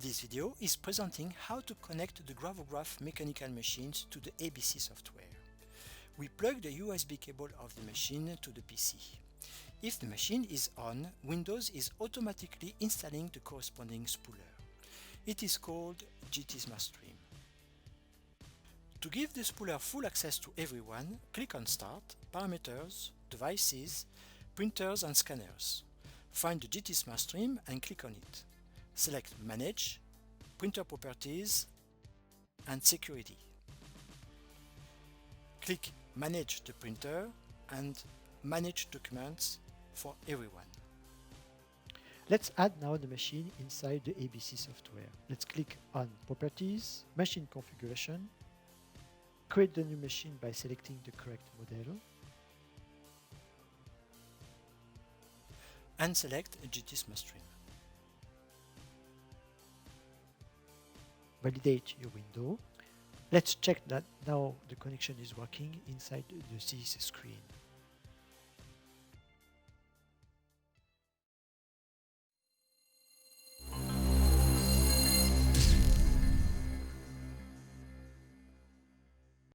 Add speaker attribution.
Speaker 1: This video is presenting how to connect the Gravograph mechanical machines to the ABC software. We plug the USB cable of the machine to the PC. If the machine is on, Windows is automatically installing the corresponding spooler. It is called GTSmartStream. To give the spooler full access to everyone, click on Start, Parameters, Devices, Printers and Scanners. Find the GTSmartStream and click on it. Select Manage, Printer Properties and Security. Click Manage the printer and Manage documents for everyone.
Speaker 2: Let's add now the machine inside the ABC software. Let's click on Properties, Machine Configuration, create the new machine by selecting the correct model,
Speaker 1: and select GTSmartStream.
Speaker 2: Validate your window. Let's check that now the connection is working inside the CIS screen.